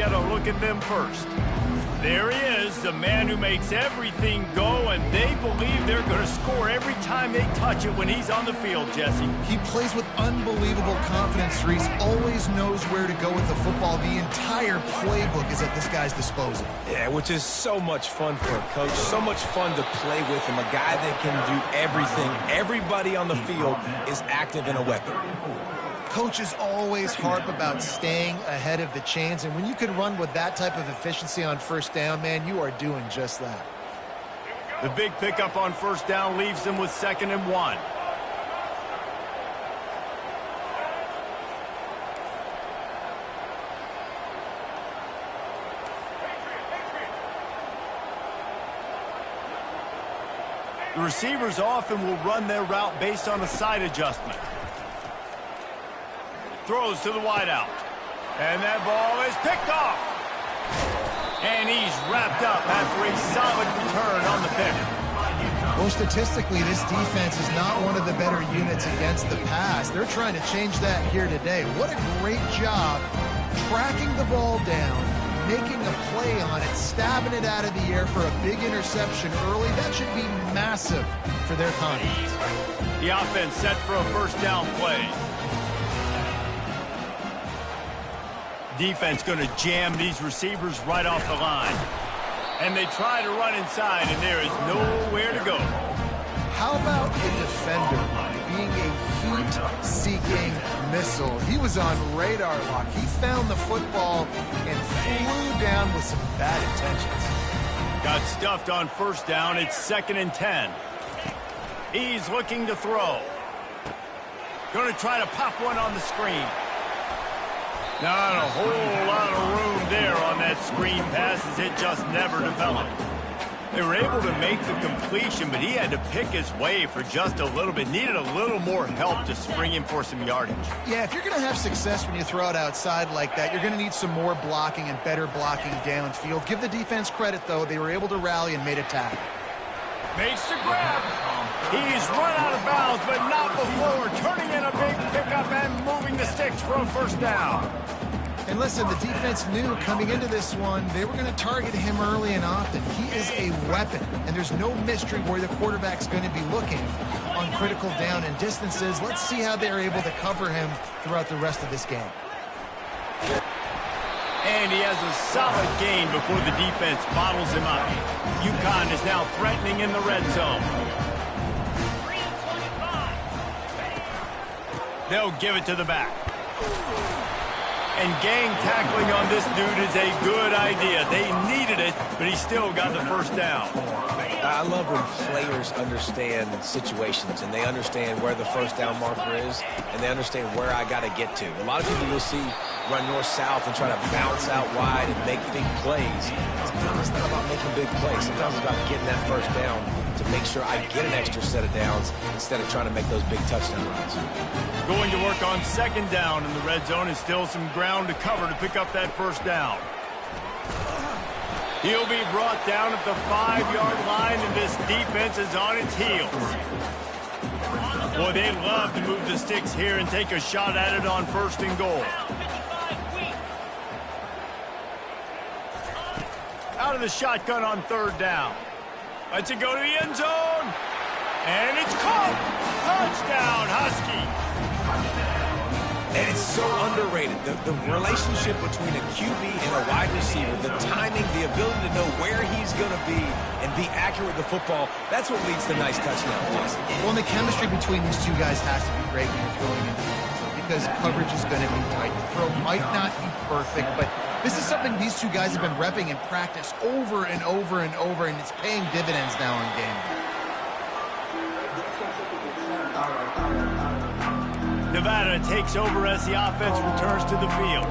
got to look at them first. There he is, the man who makes everything go, and they believe they're going to score every time they touch it when he's on the field, Jesse. He plays with unbelievable confidence, Reese. Always knows where to go with the football. The entire playbook is at this guy's disposal. Yeah, which is so much fun for a coach. So much fun to play with him. A guy that can do everything. Everybody on the field is active in a weapon. Coaches always harp about staying ahead of the chains, and when you can run with that type of efficiency on first down, man, you are doing just that. The big pickup on first down leaves them with 2nd and 1. The receivers often will run their route based on a side adjustment. Throws to the wideout. And that ball is picked off. And he's wrapped up after a solid return on the pick. Well, statistically, this defense is not one of the better units against the pass. They're trying to change that here today. What a great job tracking the ball down, making a play on it, stabbing it out of the air for a big interception early. That should be massive for their confidence. The offense set for a first down play. Defense going to jam these receivers right off the line. And they try to run inside, and there is nowhere to go. How about the defender being a heat-seeking missile? He was on radar lock. He found the football and flew down with some bad intentions. Got stuffed on first down. It's 2nd and 10. He's looking to throw. Going to try to pop one on the screen. Not a whole lot of room there on that screen pass as it just never developed. They were able to make the completion, but he had to pick his way for just a little bit. Needed a little more help to spring him for some yardage. Yeah, if you're going to have success when you throw it outside like that, you're going to need some more blocking and better blocking downfield. Give the defense credit, though. They were able to rally and made a tackle. Makes the grab. He's run out of bounds, but not before turning in a big pickup and moving the sticks for a first down. And listen, the defense knew coming into this one, they were going to target him early and often. He is a weapon, and there's no mystery where the quarterback's going to be looking on critical down and distances. Let's see how they're able to cover him throughout the rest of this game. And he has a solid gain before the defense bottles him up. Uconn is now threatening in the red zone. They'll give it to the back. And gang tackling on this dude is a good idea. They needed it, but he still got the first down. I love when players understand situations and they understand where the first down marker is and they understand where I got to get to. A lot of people you'll see run north-south and try to bounce out wide and make big plays. Sometimes it's not about making big plays. Sometimes it's about getting that first down to make sure I get an extra set of downs instead of trying to make those big touchdown runs. Going to work on 2nd down in the red zone and still some ground to cover to pick up that first down. He'll be brought down at the 5-yard line, and this defense is on its heels. Boy, they love to move the sticks here and take a shot at it on 1st and goal. Out of the shotgun on 3rd down. Lets it go to the end zone. And it's caught. Touchdown, Husky. And it's so underrated. The relationship between a QB and a wide receiver, the timing, the ability to know where he's going to be and be accurate with the football, that's what leads to nice touchdowns. Well, and the chemistry between these two guys has to be great when you're throwing into the end zone because coverage is going to be tight. The throw might not be perfect, but this is something these two guys have been repping in practice over and over and over, and it's paying dividends now in game. Nevada takes over as the offense returns to the field.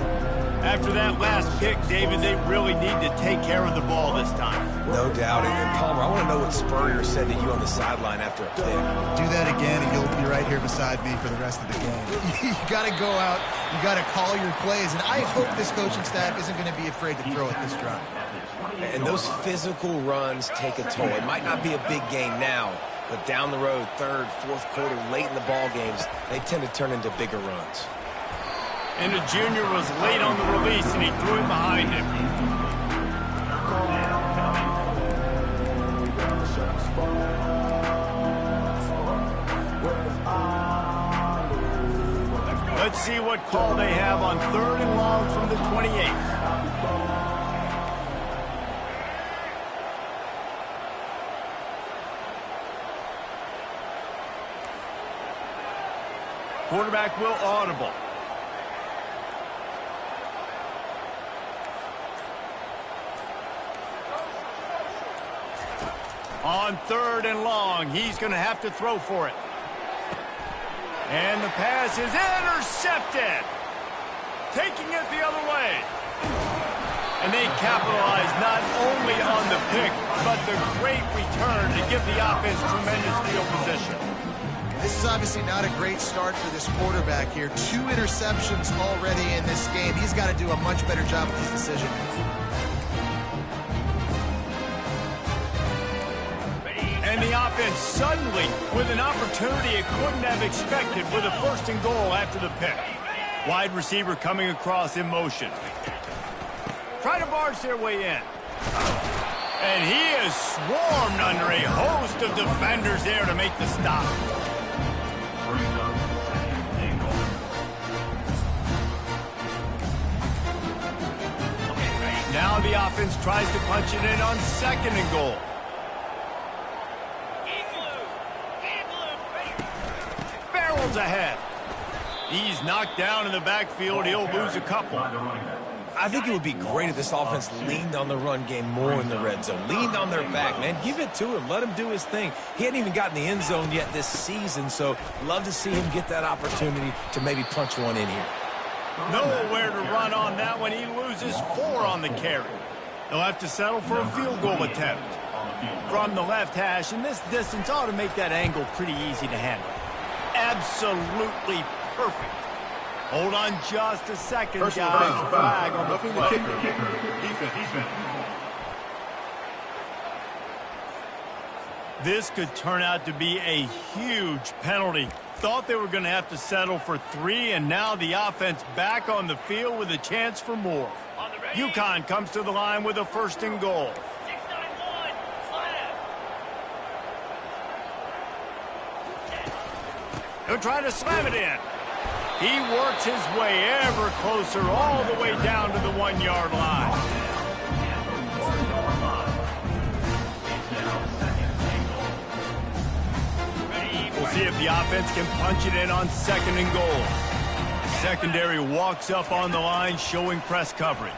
After that last pick, David, they really need to take care of the ball this time. No doubt. And Palmer, I want to know what Spurrier said to you on the sideline after a pick. Do that again, and you'll be right here beside me for the rest of the game. You got to go out. You got to call your plays. And I hope this coaching staff isn't going to be afraid to throw at this drive. And those physical runs take a toll. It might not be a big game now, but down the road, 3rd, 4th quarter, late in the ball games, they tend to turn into bigger runs. And the junior was late on the release, and he threw it behind him. Let's see what call they have on 3rd and long from the 28. Quarterback will audible. On 3rd and long, he's going to have to throw for it. And the pass is intercepted. Taking it the other way. And they capitalize not only on the pick, but the great return to give the offense tremendous field position. This is obviously not a great start for this quarterback here. 2 interceptions already in this game. He's got to do a much better job with his decision. And the offense suddenly with an opportunity it couldn't have expected with a 1st and goal after the pick. Wide receiver coming across in motion. Try to barge their way in. And he is swarmed under a host of defenders there to make the stop. Now the offense tries to punch it in on 2nd and goal. Barrels ahead. He's knocked down in the backfield. He'll lose a couple. I think it would be great if this offense leaned on the run game more in the red zone. Leaned on their back, man. Give it to him. Let him do his thing. He hadn't even gotten the end zone yet this season, so love to see him get that opportunity to maybe punch one in here. Nowhere to run on that one. He loses 4 on the carry. He'll have to settle for a field goal attempt. From the left hash, and this distance ought to make that angle pretty easy to handle. Absolutely perfect. Hold on just a second, guys. Flag on the play. This could turn out to be a huge penalty. Thought they were going to have to settle for 3, and now the offense back on the field with a chance for more. Uconn comes to the line with a 1st and goal. He'll try to slam it in. He works his way ever closer all the way down to the 1-yard line. We'll see if the offense can punch it in on 2nd and goal. Secondary walks up on the line, showing press coverage.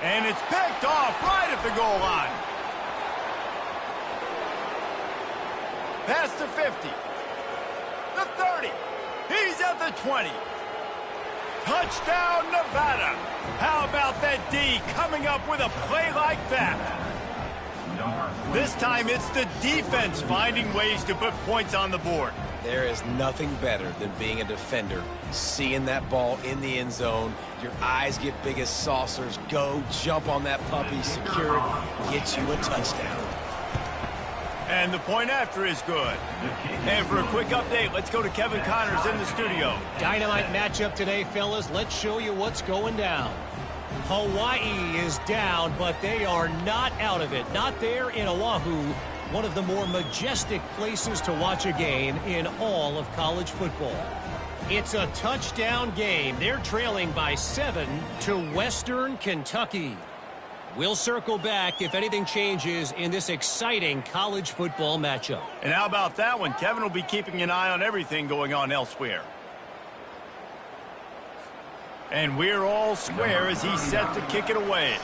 And it's picked off right at the goal line. Past the 50. The 30. He's at the 20. Touchdown, Nevada. How about that D coming up with a play like that? This time it's the defense finding ways to put points on the board. There is nothing better than being a defender, seeing that ball in the end zone. Your eyes get big as saucers. Go, jump on that puppy, secure it, get you a touchdown. And the point after is good. And for a quick update, let's go to Kevin Connors in the studio. Dynamite matchup today, fellas. Let's show you what's going down. Hawaii is down, but they are not out of it. Not there in Oahu, one of the more majestic places to watch a game in all of college football. It's a touchdown game. They're trailing by 7 to Western Kentucky. We'll circle back if anything changes in this exciting college football matchup. And how about that one? Kevin will be keeping an eye on everything going on elsewhere. And we're all square as he's set to kick it away.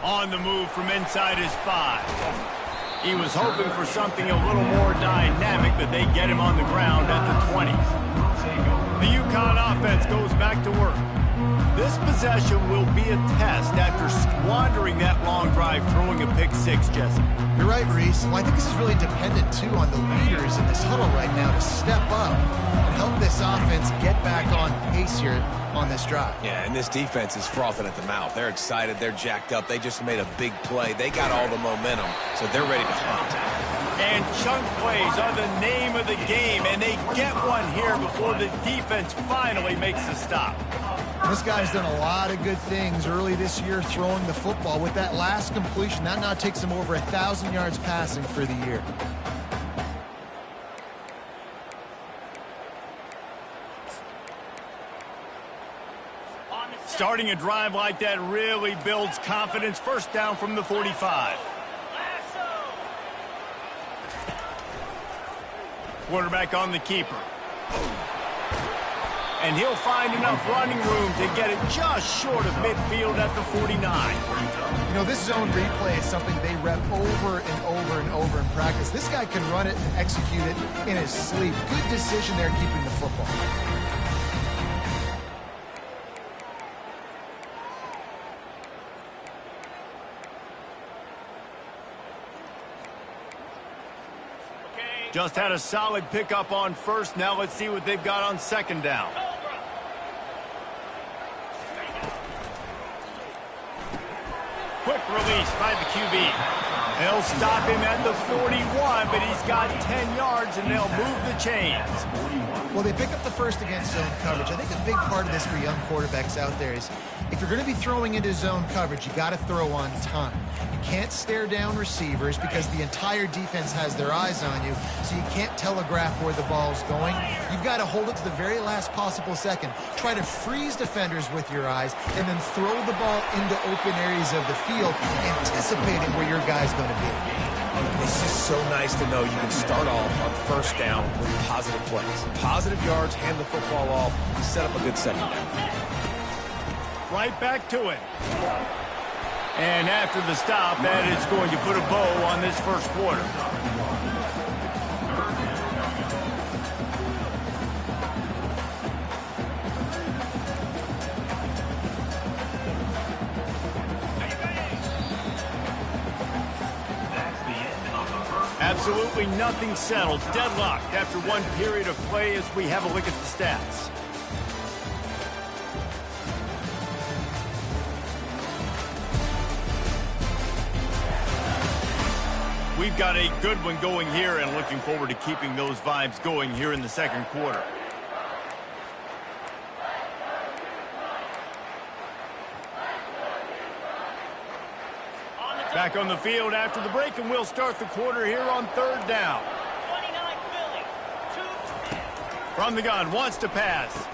On the move from inside his 5. He was hoping for something a little more dynamic, but they get him on the ground at the 20. The Uconn offense goes back to work. This possession will be a test after squandering that long drive, throwing a pick-6, Jesse. You're right, Reese. Well, I think this is really dependent, too, on the leaders in this huddle right now to step up and help this this offense get back on pace here on this drive. Yeah, and this defense is frothing at the mouth. They're excited. They're jacked up. They just made a big play. They got all the momentum, so they're ready to hunt. And chunk plays are the name of the game, and they get one here before the defense finally makes a stop. This guy's done a lot of good things early this year throwing the football. With that last completion, that now takes him over 1,000 yards passing for the year. Starting a drive like that really builds confidence. First down from the 45. Quarterback on the keeper. And he'll find enough running room to get it just short of midfield at the 49. You know, this zone replay is something they rep over and over and over in practice. This guy can run it and execute it in his sleep. Good decision there keeping the football. Just had a solid pickup on first. Now let's see what they've got on second down. Quick release by the QB. They'll stop him at the 41, but he's got 10 yards, and they'll move the chains. Well, they pick up the first against zone coverage. I think a big part of this for young quarterbacks out there is if you're going to be throwing into zone coverage, you got to throw on time. You can't stare down receivers because the entire defense has their eyes on you, so you can't telegraph where the ball's going. You've got to hold it to the very last possible second. Try to freeze defenders with your eyes and then throw the ball into open areas of the field, anticipating where your guy's going to be. It's just so nice to know you can start off on first down with positive plays. Positive yards, hand the football off, set up a good second down. Right back to it. And after the stop, that is going to put a bow on this first quarter. Absolutely nothing settled. Deadlocked after one period of play as we have a look at the stats. We've got a good one going here and looking forward to keeping those vibes going here in the second quarter. Back on the field after the break, and we'll start the quarter here on third down. From the gun, wants to pass.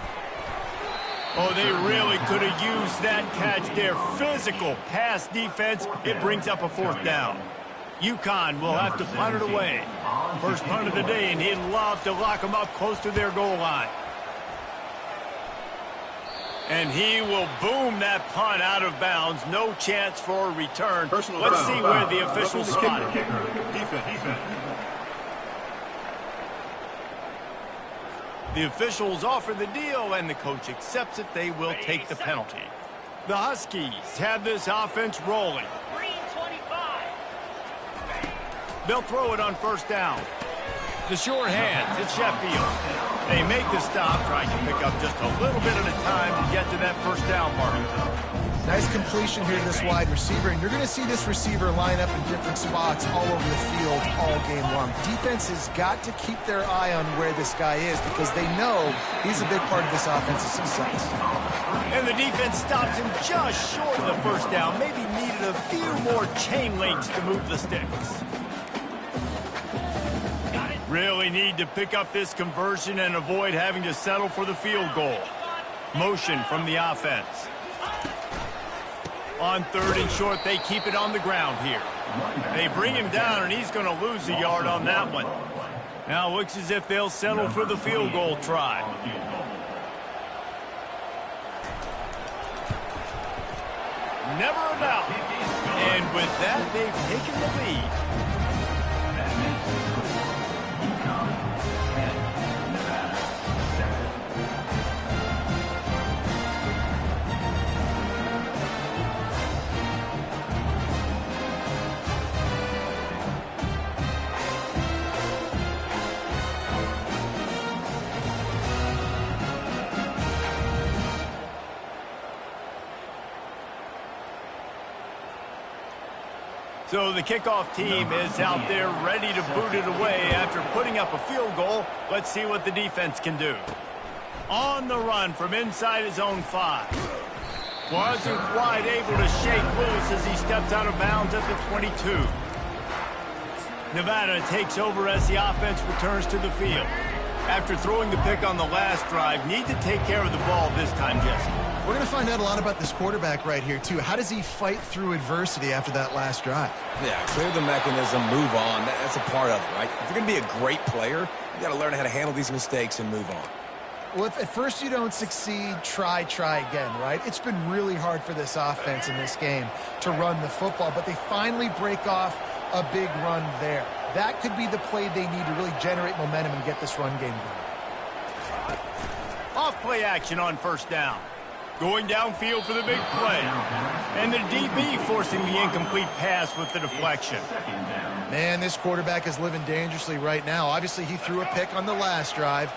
Oh, they really could have used that catch there. Physical pass defense. It brings up a fourth down. Uconn will have to punt it away. First punt of the day, and he'd love to lock them up close to their goal line. And he will boom that punt out of bounds. No chance for a return. Let's see where the officials spot it. The officials offer the deal, and the coach accepts it. They will take the penalty. The Huskies have this offense rolling. They'll throw it on first down. The short hands, it's Sheffield. They make the stop, trying to pick up just a little bit at a time to get to that first down mark. Nice completion here to this wide receiver, and you're going to see this receiver line up in different spots all over the field all game long. Defense has got to keep their eye on where this guy is because they know he's a big part of this offensive success. And the defense stops him just short of the first down. Maybe needed a few more chain links to move the sticks. Really need to pick up this conversion and avoid having to settle for the field goal. Motion from the offense. On third and short, they keep it on the ground here. They bring him down, and he's going to lose a yard on that one. Now looks as if they'll settle for the field goal try. Never a doubt. And with that, they've taken the lead. So the kickoff team is out there ready to boot it away after putting up a field goal. Let's see what the defense can do. On the run from inside his own 5. Wasn't quite able to shake loose as he steps out of bounds at the 22. Nevada takes over as the offense returns to the field. After throwing the pick on the last drive, need to take care of the ball this time, Jesse. We're going to find out a lot about this quarterback right here, too. How does he fight through adversity after that last drive? Yeah, clear the mechanism, move on. That's a part of it, right? If you're going to be a great player, you got to learn how to handle these mistakes and move on. Well, if at first you don't succeed, try again, right? It's been really hard for this offense in this game to run the football, but they finally break off a big run there. That could be the play they need to really generate momentum and get this run game going. Off play action on first down. Going downfield for the big play. And the DB forcing the incomplete pass with the deflection. Man, this quarterback is living dangerously right now. Obviously, he threw a pick on the last drive.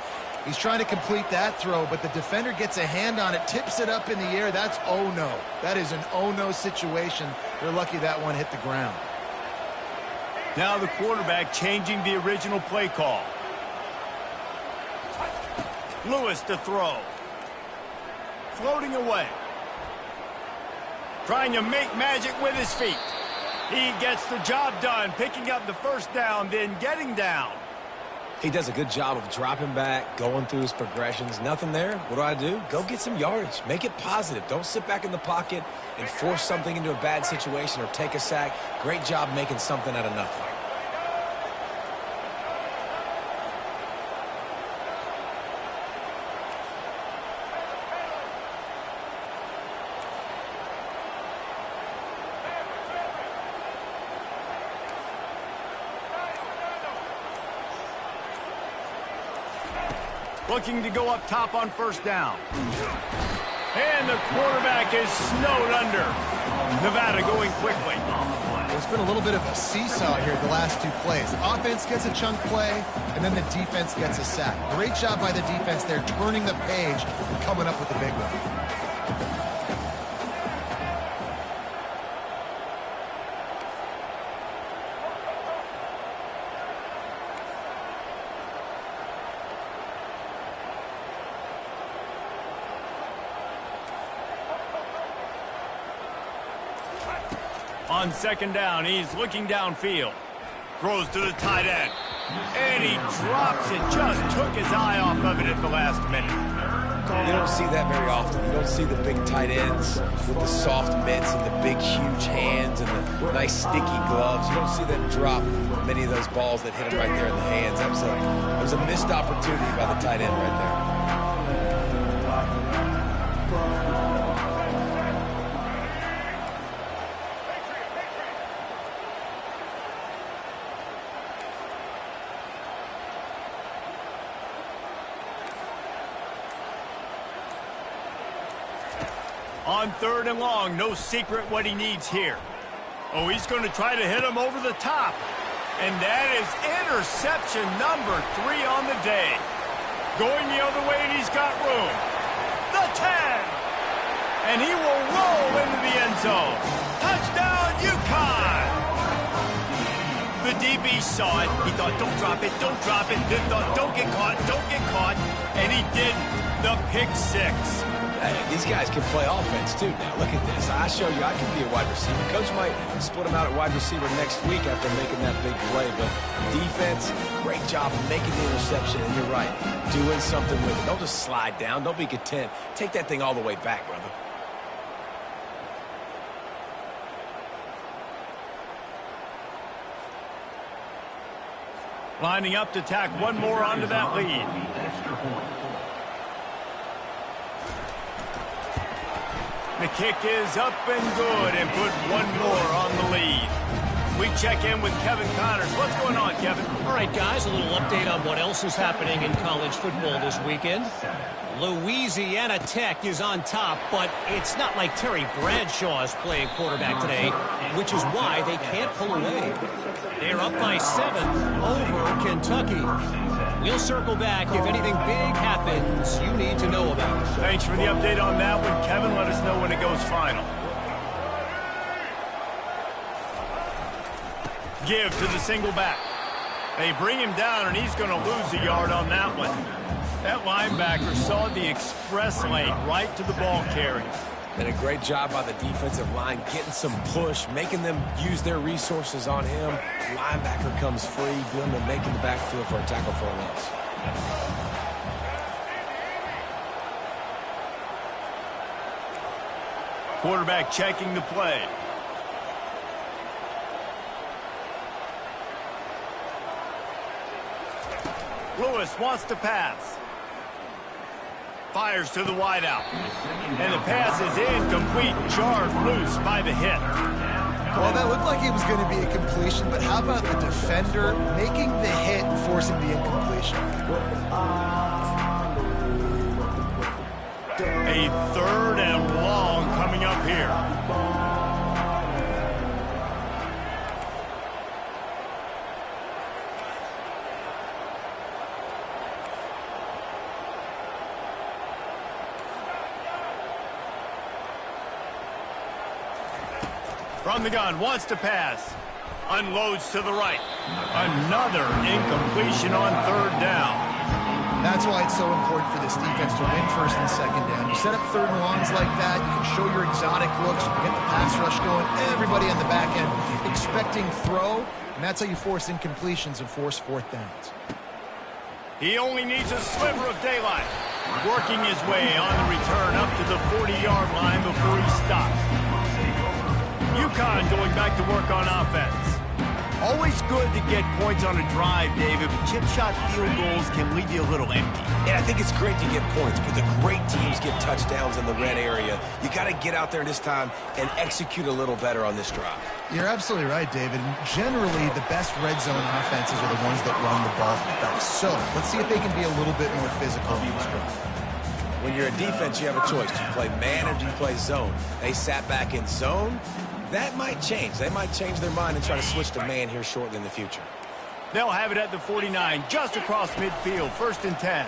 He's trying to complete that throw, but the defender gets a hand on it, tips it up in the air. That's oh no. That is an oh no situation. They're lucky that one hit the ground. Now the quarterback changing the original play call. Lewis to throw. Floating away. Trying to make magic with his feet. He gets the job done, picking up the first down, then getting down. He does a good job of dropping back, going through his progressions. Nothing there. What do? Go get some yardage. Make it positive. Don't sit back in the pocket and force something into a bad situation or take a sack. Great job making something out of nothing. Looking to go up top on first down. And the quarterback is snowed under. Nevada going quickly. There's been a little bit of a seesaw here the last two plays. The offense gets a chunk play, and then the defense gets a sack. Great job by the defense there, turning the page and coming up with the big one. On second down, he's looking downfield. Throws to the tight end. And he drops it. Just took his eye off of it at the last minute. You don't see that very often. You don't see the big tight ends with the soft mitts and the big, huge hands and the nice, sticky gloves. You don't see them drop many of those balls that hit him right there in the hands. That was a missed opportunity by the tight end right there. On third and long, no secret what he needs here. Oh, he's going to try to hit him over the top. And that is interception number 3 on the day. Going the other way, and he's got room. The 10. And he will roll into the end zone. Touchdown, Uconn. The DB saw it. He thought, don't drop it, don't drop it. Then thought, don't get caught, don't get caught. And he didn't. The pick 6. Hey, these guys can play offense, too, now. Look at this. I show you I can be a wide receiver. Coach might split him out at wide receiver next week after making that big play. But defense, great job of making the interception. And you're right, doing something with it. Don't just slide down. Don't be content. Take that thing all the way back, brother. Lining up to tack one more onto that lead. The kick is up and good and put one more on the lead. We check in with Kevin Connors. What's going on, Kevin? All right, guys, a little update on what else is happening in college football this weekend. Louisiana Tech is on top, but it's not like Terry Bradshaw is playing quarterback today, which is why they can't pull away. They're up by 7 over Kentucky. We'll circle back if anything big happens you need to know about. Thanks for the update on that one, Kevin. Let us know when it goes final. Give to the single back. They bring him down, and he's going to lose a yard on that one. That linebacker saw the express lane right to the ball carrier. And a great job by the defensive line, getting some push, making them use their resources on him. Linebacker comes free, doing the making the backfield for a tackle for a loss. Quarterback checking the play. Lewis wants to pass. Fires to the wideout. And the pass is incomplete, jarred loose by the hit. Well, that looked like it was going to be a completion, but how about the defender making the hit and forcing the incompletion? A 3rd and long coming up here. From the gun, wants to pass. Unloads to the right. Another incompletion on 3rd down. That's why it's so important for this defense to win 1st and 2nd down. You set up 3rd and longs like that, you can show your exotic looks, you can get the pass rush going, everybody on the back end expecting throw, and that's how you force incompletions and force 4th downs. He only needs a sliver of daylight. Working his way on the return up to the 40-yard line before he stops. Uconn going back to work on offense. Always good to get points on a drive, David, but chip shot field goals can leave you a little empty. And I think it's great to get points, but the great teams get touchdowns in the red area. You got to get out there this time and execute a little better on this drive. You're absolutely right, David. Generally, the best red zone offenses are the ones that run the ball best. So let's see if they can be a little bit more physical on this drive. When you're a defense, you have a choice. Do you play man or do you play zone? They sat back in zone. That might change. They might change their mind and try to switch to man here shortly in the future. They'll have it at the 49, just across midfield, 1st and 10.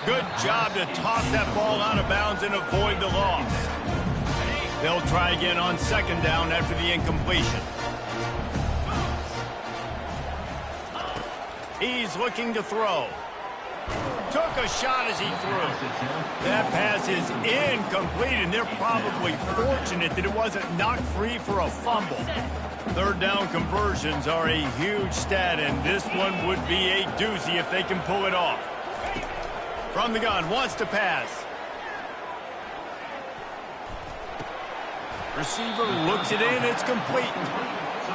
Good job to toss that ball out of bounds and avoid the loss. They'll try again on 2nd down after the incompletion. He's looking to throw. Took a shot as he threw. That pass is incomplete, and they're probably fortunate that it wasn't knocked free for a fumble. 3rd down conversions are a huge stat, and this one would be a doozy if they can pull it off. From the gun, wants to pass. Receiver looks it in, it's complete.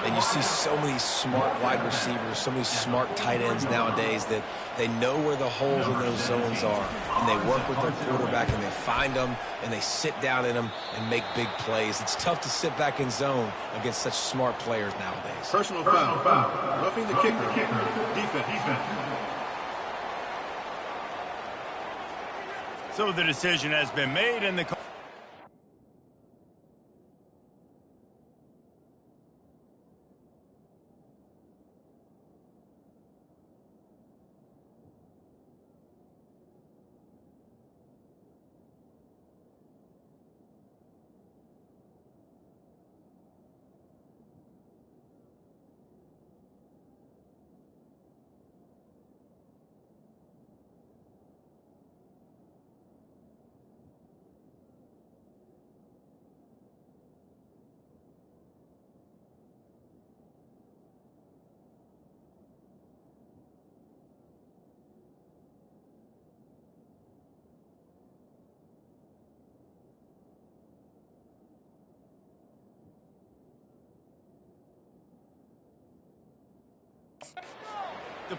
And you see so many smart wide receivers, so many smart tight ends nowadays that they know where the holes in those zones are, and they work with their quarterback, and they find them, and they sit down in them and make big plays. It's tough to sit back in zone against such smart players nowadays. Personal foul. Roughing the kicker. Defense. So the decision has been made, and the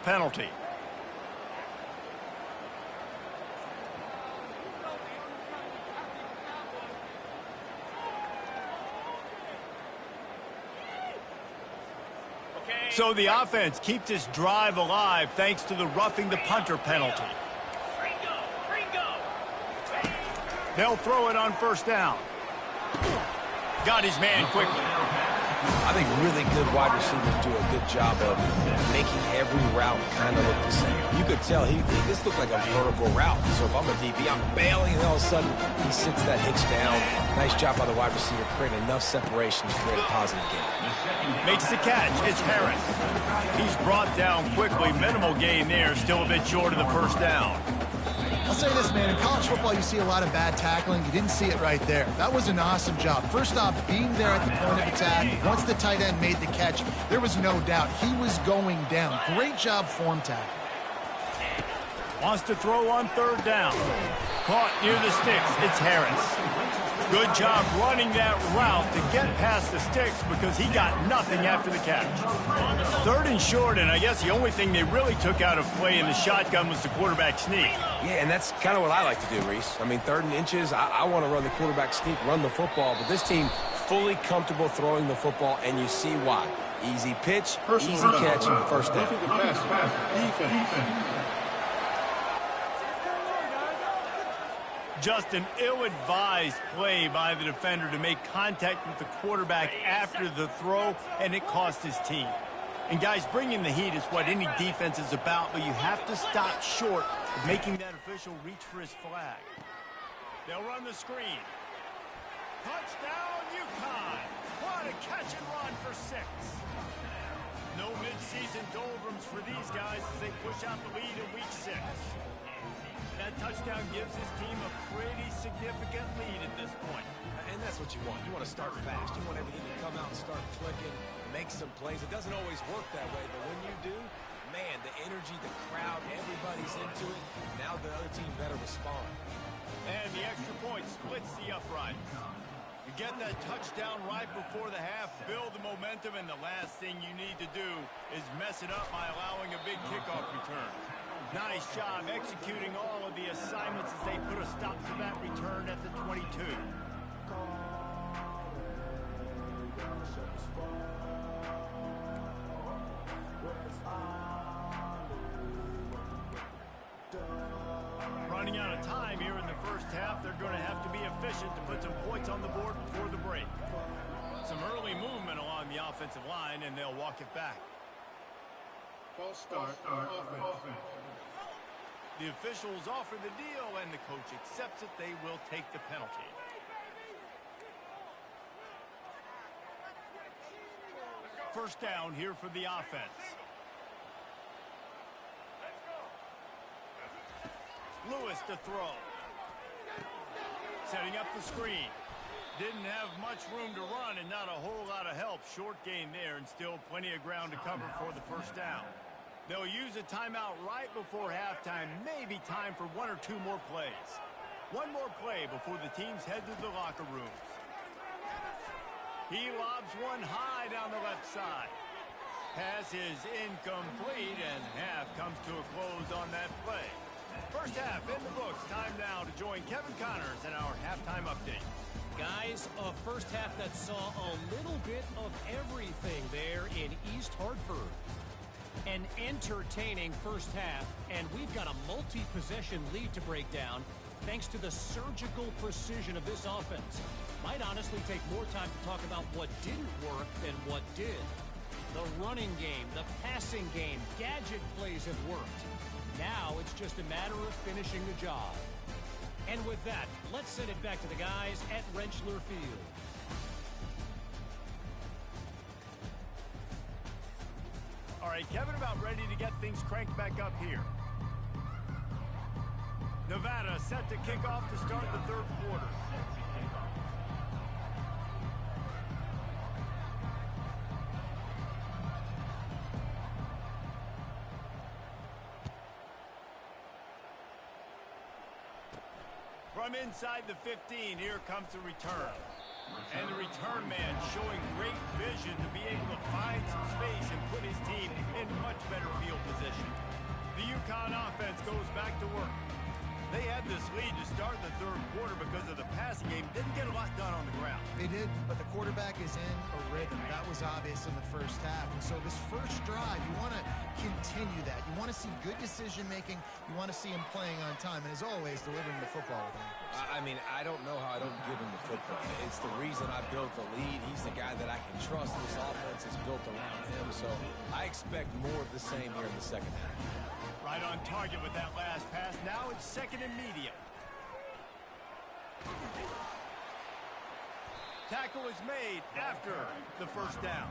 penalty. So the offense keeps this drive alive thanks to the roughing the punter penalty. They'll throw it on 1st down. Got his man quickly. I think really good wide receivers do a good job of making every route kind of look the same. You could tell this looked like a vertical route. So if I'm a DB, I'm bailing, and all of a sudden he sits that hitch down. Nice job by the wide receiver, creating enough separation to create a positive gain. Makes the catch. It's Harris. He's brought down quickly. Minimal gain there. Still a bit short of the first down. I'll say this, man. In college football, you see a lot of bad tackling. You didn't see it right there. That was an awesome job. First off, being there at the point of attack. Once the tight end made the catch, there was no doubt he was going down. Great job form tackle. Wants to throw on third down. Caught near the sticks. It's Harris. Good job running that route to get past the sticks because he got nothing after the catch. Third and short, and I guess the only thing they really took out of play in the shotgun was the quarterback sneak. Yeah, and that's kind of what I like to do, Reese. I mean, 3rd and inches, I want to run the quarterback sneak, run the football, but this team fully comfortable throwing the football, and you see why. Easy pitch, easy catch, first down. Defense. Just an ill-advised play by the defender to make contact with the quarterback after the throw, and it cost his team. And guys, bringing the heat is what any defense is about, but you have to stop short of making that official reach for his flag. They'll run the screen. Touchdown, Uconn! What a catch and run for 6. No midseason doldrums for these guys as they push out the lead in week 6. That touchdown gives his team a pretty significant lead at this point. And that's what you want. You want to start fast. You want everything to come out and start clicking, make some plays. It doesn't always work that way, but when you do, man, the energy, the crowd, everybody's into it. Now the other team better respond. And the extra point splits the upright. You get that touchdown right before the half, build the momentum, and the last thing you need to do is mess it up by allowing a big kickoff return. Nice job executing all of the assignments as they put a stop to that return at the 22. Running out of time here in the first half, they're going to have to be efficient to put some points on the board before the break. Some early movement along the offensive line, and they'll walk it back. False start on offense. The officials offer the deal, and the coach accepts it. They will take the penalty. First down here for the offense. Lewis to throw. Setting up the screen. Didn't have much room to run and not a whole lot of help. Short gain there and still plenty of ground to cover for the first down. They'll use a timeout right before halftime. Maybe time for 1 or 2 more plays. One more play before the teams head to the locker rooms. He lobs one high down the left side. Pass is incomplete, and half comes to a close on that play. First half in the books. Time now to join Kevin Connors in our halftime update. Guys, a first half that saw a little bit of everything there in East Hartford. An entertaining first half, and we've got a multi-possession lead to break down thanks to the surgical precision of this offense. Might honestly take more time to talk about what didn't work than what did. The running game, the passing game, gadget plays have worked. Now it's just a matter of finishing the job. And with that, let's send it back to the guys at Rentschler Field. All right, Kevin, about ready to get things cranked back up here. Nevada set to kick off to start the third quarter. From inside the 15, here comes the return. And the return man showing great vision to be able to find some space and put his team in much better field position. The Uconn offense goes back to work. They had this lead to start the third quarter because of the passing game. Didn't get a lot done on the ground. They did, but the quarterback is in a rhythm. That was obvious in the first half. And so this first drive, you want to continue that. You want to see good decision-making. You want to see him playing on time. And as always, delivering the football. I mean, I don't know how I don't give him the football. It's the reason I built the lead. He's the guy that I can trust. This offense is built around him. So I expect more of the same here in the second half. Right on target with that last pass. Now it's second and medium. Tackle is made after the first down.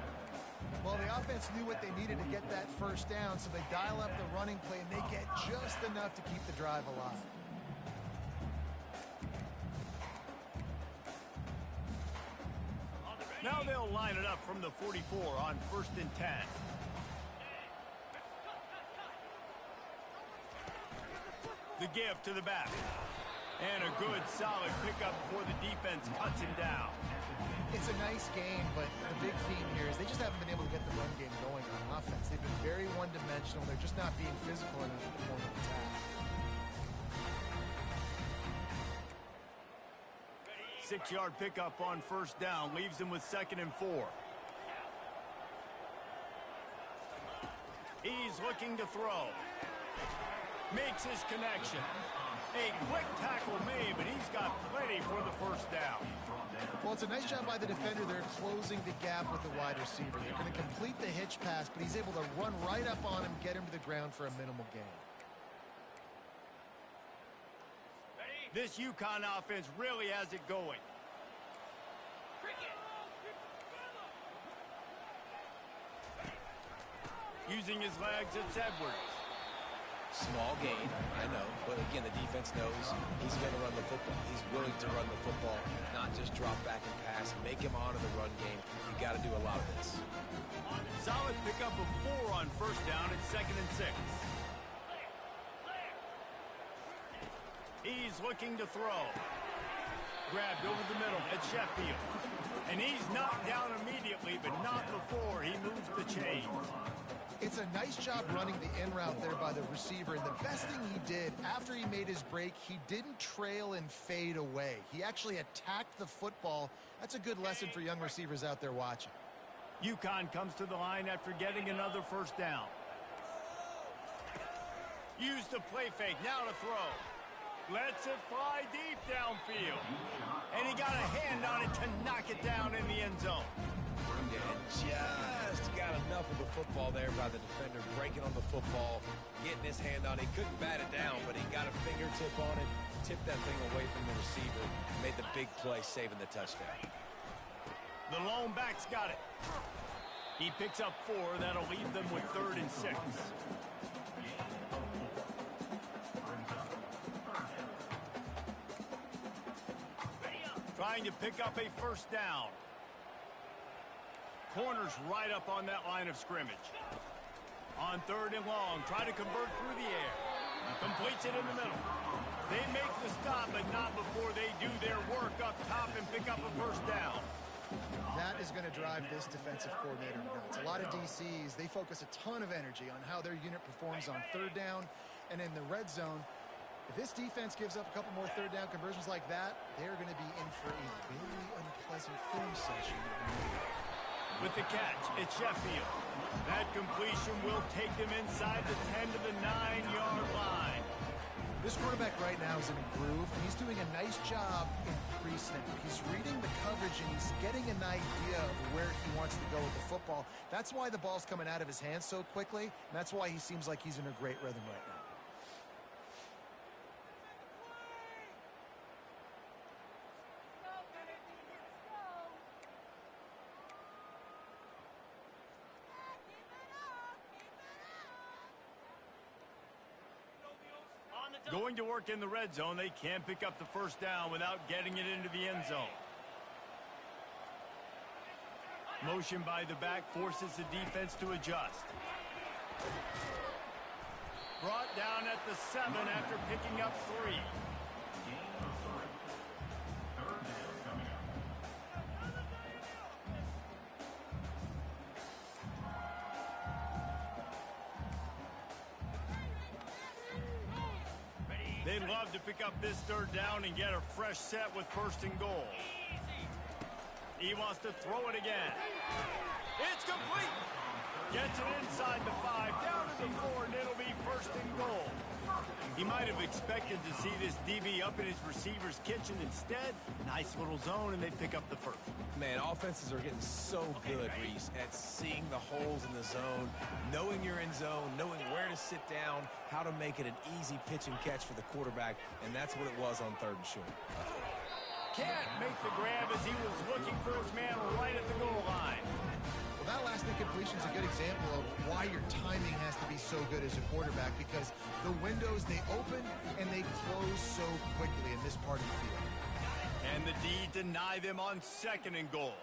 Well, the offense knew what they needed to get that first down, so they dial up the running play, and they get just enough to keep the drive alive. Now they'll line it up from the 44 on 1st and 10. The give to the back. And a good, solid pickup before the defense cuts him down. It's a nice game, but the big theme here is they just haven't been able to get the run game going on offense. They've been very one-dimensional. They're just not being physical enough at the point of attack. 6-yard pickup on 1st down. Leaves them with 2nd and 4. He's looking to throw. Makes his connection. A quick tackle made, but he's got plenty for the first down. Well, it's a nice job by the defender. They're closing the gap with the wide receiver. They're going to complete the hitch pass, but he's able to run right up on him, get him to the ground for a minimal gain. This Uconn offense really has it going. Using his legs, it's Edwards. Small gain, I know, but again, the defense knows he's going to run the football. He's willing to run the football, not just drop back and pass. Make him honor the run game. You got to do a lot of this. Solid pickup of 4 on 1st down. It's 2nd and 6. He's looking to throw. Grabbed over the middle at Sheffield. And he's knocked down immediately, but not before he moves the chains. It's a nice job running the in route there by the receiver, and the best thing he did after he made his break, he didn't trail and fade away. He actually attacked the football. That's a good lesson for young receivers out there watching. Uconn comes to the line after getting another 1st down. Use the play fake, now to throw. Lets it fly deep downfield. And he got a hand on it to knock it down in the end zone. And just got enough of the football there by the defender, breaking on the football, getting his hand on it. He couldn't bat it down, but he got a fingertip on it, tipped that thing away from the receiver, made the big play, saving the touchdown. The lone back's got it. He picks up 4. That'll leave them with 3rd and 6. Trying to pick up a 1st down. Corners right up on that line of scrimmage. On 3rd and long, try to convert through the air. Completes it in the middle. They make the stop, but not before they do their work up top and pick up a 1st down. That is going to drive this defensive coordinator nuts. A lot of DCs, they focus a ton of energy on how their unit performs on 3rd down and in the red zone. If this defense gives up a couple more 3rd down conversions like that, they're going to be in for a very unpleasant film session. With the catch, it's Sheffield. That completion will take them inside the 10 to the 9-yard line. This quarterback right now is in a groove, and he's doing a nice job in pre-snap. He's reading the coverage, and he's getting an idea of where he wants to go with the football. That's why the ball's coming out of his hands so quickly, and that's why he seems like he's in a great rhythm right now. Going to work in the red zone, they can't pick up the 1st down without getting it into the end zone. Motion by the back forces the defense to adjust. Brought down at the 7 after picking up 3. They'd love to pick up this third down and get a fresh set with first and goal. He wants to throw it again. It's complete. Gets it inside the 5, down to the 4, and it'll be first and goal. He might have expected to see this DB up in his receiver's kitchen. Instead, nice little zone, and they pick up the first. Man, offenses are getting so good, Reese, at seeing the holes in the zone, knowing you're in zone, knowing where to sit down, how to make it an easy pitch and catch for the quarterback, and that's what it was on 3rd and short. Can't make the grab as he was looking for his man right at the goal line. Well, that last incompletion is a good example of why your timing has to be so good as a quarterback, because the windows, they open and they close so quickly in this part of the field. And the D deny them on 2nd and goal.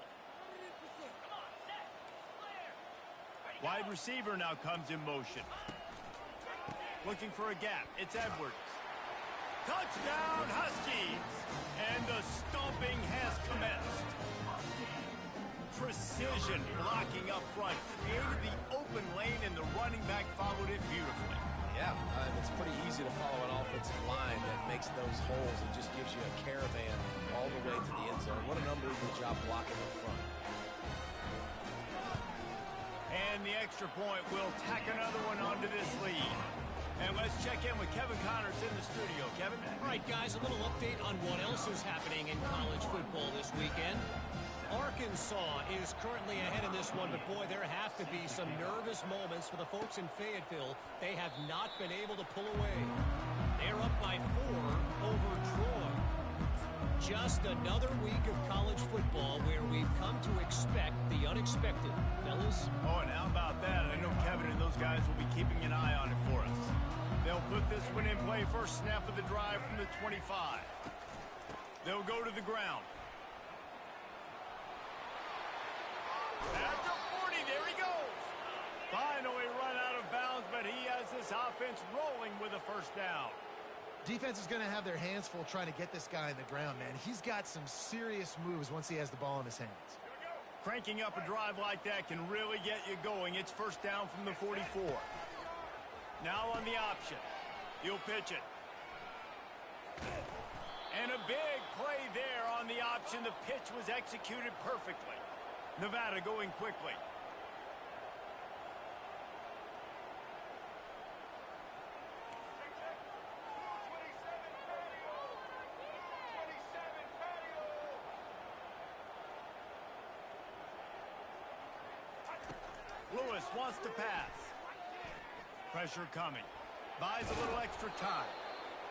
Wide receiver now comes in motion. Looking for a gap. It's Edwards. Touchdown, Huskies! And the stomping has commenced. Precision blocking up front. Created the open lane, and the running back followed it beautifully. Yeah, it's pretty easy to follow an offensive line that makes those holes and just gives you a caravan all the way to the end zone. What an unbelievable job blocking up front. And the extra point will tack another one onto this lead. And let's check in with Kevin Connors in the studio. Kevin? All right, guys, a little update on what else is happening in college football this weekend. Arkansas is currently ahead in this one, but boy, there have to be some nervous moments for the folks in Fayetteville. They have not been able to pull away. They're up by 4 over Troy. Just another week of college football where we've come to expect the unexpected. Fellas? Oh, and how about that? I know Kevin and those guys will be keeping an eye on it for us. They'll put this one in play. First snap of the drive from the 25. They'll go to the ground. At the 40, there he goes. Finally run out of bounds, but he has this offense rolling with a first down. Defense is going to have their hands full trying to get this guy in the ground, man. He's got some serious moves once he has the ball in his hands. Cranking up a drive like that can really get you going. It's first down from the 44. Now on the option. He'll pitch it. And a big play there on the option. The pitch was executed perfectly. Nevada going quickly. Lewis wants to pass. Pressure coming. Buys a little extra time.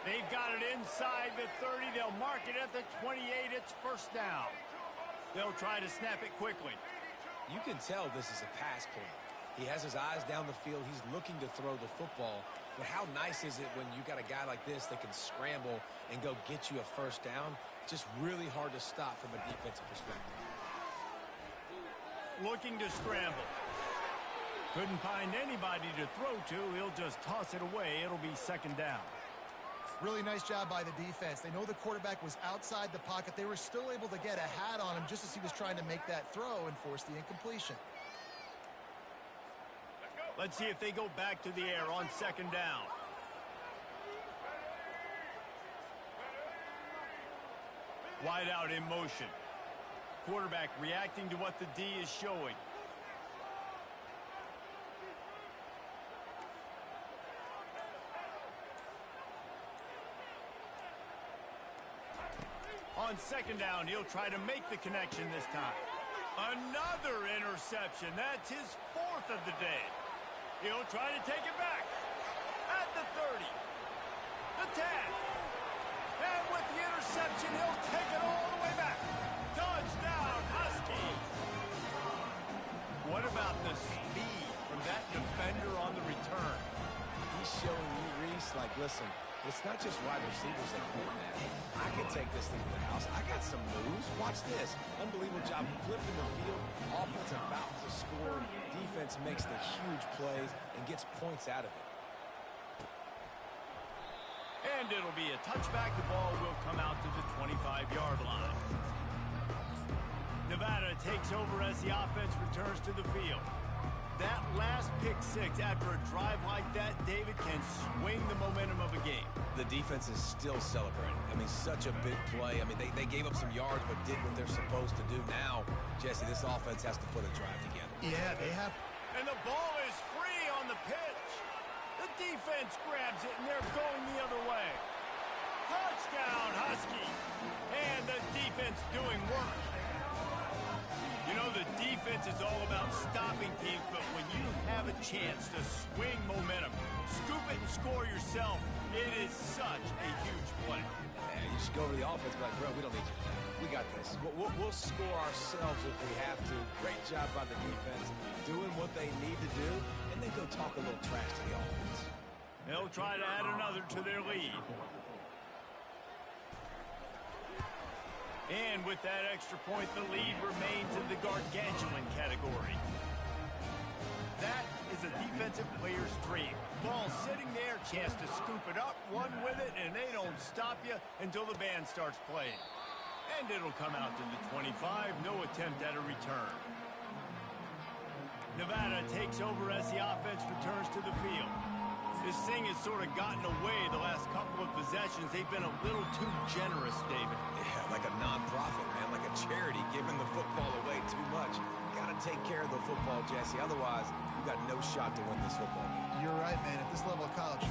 They've got it inside the 30. They'll mark it at the 28. It's first down. They'll try to snap it quickly. You can tell this is a pass play. He has his eyes down the field. He's looking to throw the football. But how nice is it when you got a guy like this that can scramble and go get you a first down? Just really hard to stop from a defensive perspective. Looking to scramble. Couldn't find anybody to throw to. He'll just toss it away. It'll be second down. Really nice job by the defense. They know the quarterback was outside the pocket. They were still able to get a hat on him just as he was trying to make that throw and force the incompletion. Let's see if they go back to the air on second down. Wide out in motion. Quarterback reacting to what the D is showing. On second down, he'll try to make the connection this time. Another interception. That's his 4th of the day. He'll try to take it back. At the 30. The 10. And with the interception, he'll take it all the way back. Touchdown, Huskies. What about the speed from that defender on the return? He's showing you, Reese, like, listen, it's not just wide receivers that can that. I can take this thing to the house. I got some moves. Watch this. Unbelievable job flipping the field. Offense about to score. Defense makes the huge plays and gets points out of it. And it'll be a touchback. The ball will come out to the 25-yard line. Nevada takes over as the offense returns to the field. That last pick six after a drive like that, David, can swing the momentum of a game. The defense is still celebrating. I mean, such a big play. I mean, they gave up some yards but did what they're supposed to do. Now, Jesse, this offense has to put a drive together. Yeah, they have. And the ball is free on the pitch. The defense grabs it, and they're going the other way. Touchdown, Huskies. And the defense doing work. You know, the defense is all about stopping teams, but when you have a chance to swing momentum, scoop it and score yourself, it is such a huge play. Man, you should go over the offense and be like, bro, we don't need you today. We got this. We'll score ourselves if we have to. Great job by the defense, doing what they need to do, and then go talk a little trash to the offense. They'll try to add another to their lead. And with that extra point, the lead remains in the gargantuan category. That is a defensive player's dream. Ball sitting there, chance to scoop it up, run with it, and they don't stop you until the band starts playing. And it'll come out to the 25, no attempt at a return. Nevada takes over as the offense returns to the field. This thing has sort of gotten away the last couple of possessions. They've been a little too generous, David. Yeah, like a non-profit, man, like a charity, giving the football away too much. Got to take care of the football, Jesse. Otherwise, you got no shot to win this football game. You're right, man. At this level of college